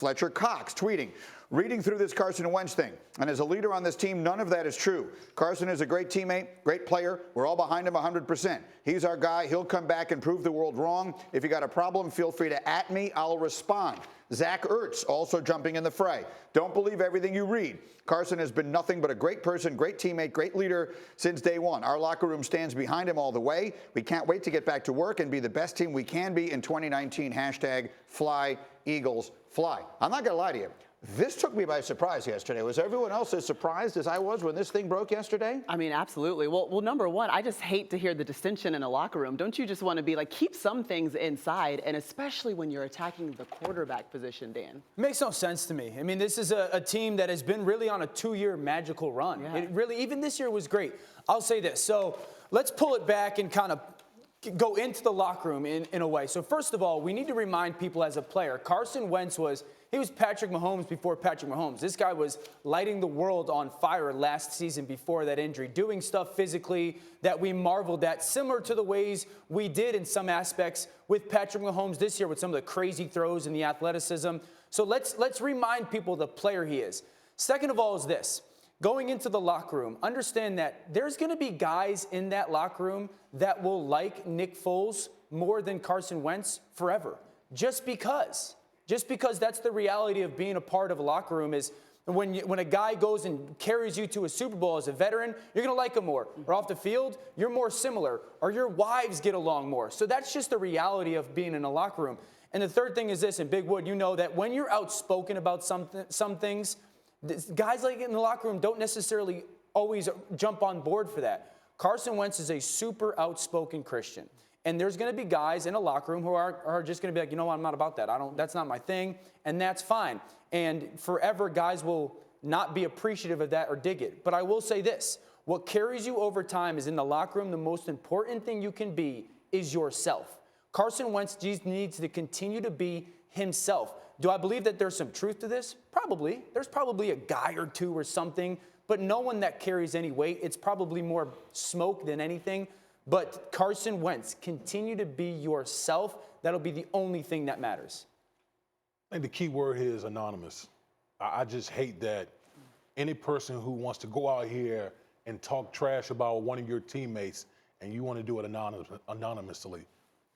Fletcher Cox tweeting, reading through this Carson Wentz thing, and as a leader on this team, none of that is true. Carson is a great teammate, great player. We're all behind him 100%. He's our guy. He'll come back and prove the world wrong. If you got a problem, feel free to @ me. I'll respond. Zach Ertz also jumping in the fray. Don't believe everything you read. Carson has been nothing but a great person, great teammate, great leader since day one. Our locker room stands behind him all the way. We can't wait to get back to work and be the best team we can be in 2019. #Fly Eagles Fly. I'm not going to lie to you. This took me by surprise yesterday. Was everyone else as surprised as I was when this thing broke yesterday? I mean, absolutely. Well, number one, I just hate to hear the dissension in a locker room. Don't you just want to be like, keep some things inside, and especially when you're attacking the quarterback position, Dan? It makes no sense to me. I mean, this is a team that has been really on a 2-year magical run. Yeah. It really, even this year was great. I'll say this. So let's pull it back and kind of go into the locker room in a way. So first of all, we need to remind people as a player, Carson Wentz was Patrick Mahomes before Patrick Mahomes. This guy was lighting the world on fire last season before that injury, doing stuff physically that we marveled at, similar to the ways we did in some aspects with Patrick Mahomes this year with some of the crazy throws and the athleticism. So let's remind people the player he is. Second of all is this. Going into the locker room, understand that there's going to be guys in that locker room that will like Nick Foles more than Carson Wentz forever. Just because that's the reality of being a part of a locker room is when a guy goes and carries you to a Super Bowl as a veteran, you're going to like him more. Or off the field, you're more similar. Or your wives get along more. So that's just the reality of being in a locker room. And the third thing is this, and Big Wood, you know that when you're outspoken about some things, guys like in the locker room don't necessarily always jump on board for that. Carson Wentz is a super outspoken Christian. And there's going to be guys in a locker room who are just going to be like, you know what, I'm not about that. That's not my thing. And that's fine. And forever, guys will not be appreciative of that or dig it. But I will say this. What carries you over time is in the locker room, the most important thing you can be is yourself. Carson Wentz needs to continue to be himself. Do I believe that there's some truth to this? Probably. There's probably a guy or two or something, but no one that carries any weight. It's probably more smoke than anything. But Carson Wentz, continue to be yourself. That'll be the only thing that matters. I think the key word here is anonymous. I just hate that any person who wants to go out here and talk trash about one of your teammates and you want to do it anonymously,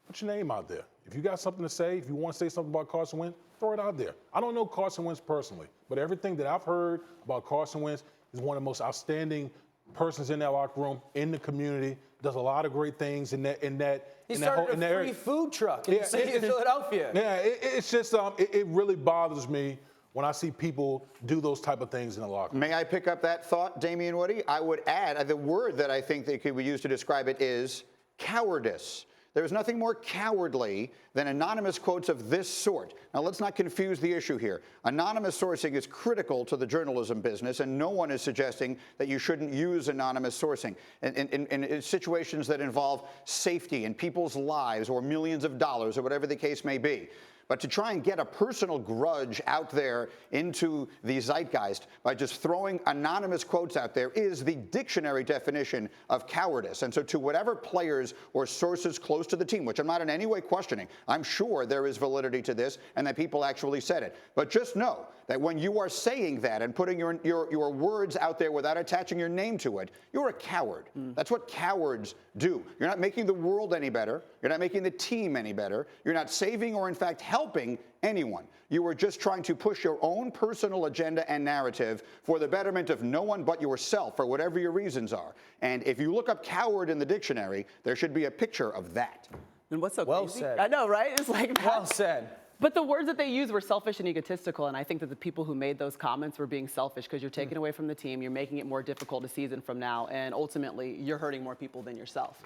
put your name out there. If you got something to say, if you want to say something about Carson Wentz, throw it out there. I don't know Carson Wentz personally, but everything that I've heard about Carson Wentz is one of the most outstanding persons in that locker room, in the community, does a lot of great things in that He started a free food truck in the city of Philadelphia. Yeah, it's just, it really bothers me when I see people do those type of things in the locker room. May I pick up that thought, Damien Woody? I would add, the word that I think that could be used to describe it is cowardice. There is nothing more cowardly than anonymous quotes of this sort. Now, let's not confuse the issue here. Anonymous sourcing is critical to the journalism business, and no one is suggesting that you shouldn't use anonymous sourcing in situations that involve safety and people's lives or millions of dollars or whatever the case may be. But to try and get a personal grudge out there into the zeitgeist by just throwing anonymous quotes out there is the dictionary definition of cowardice. And so to whatever players or sources close to the team, which I'm not in any way questioning, I'm sure there is validity to this and that people actually said it. But just know that when you are saying that and putting your words out there without attaching your name to it, you're a coward. That's what cowards do. You're not making the world any better. You're not making the team any better. You're not saving or, in fact, helping anyone. You are just trying to push your own personal agenda and narrative for the betterment of no one but yourself, for whatever your reasons are. And if you look up coward in the dictionary, there should be a picture of that. And what's so Well crazy? said. I know, right? It's like that. Well said. But the words that they used were selfish and egotistical, and I think that the people who made those comments were being selfish because you're taking away from the team, you're making it more difficult a season from now, and ultimately, you're hurting more people than yourself.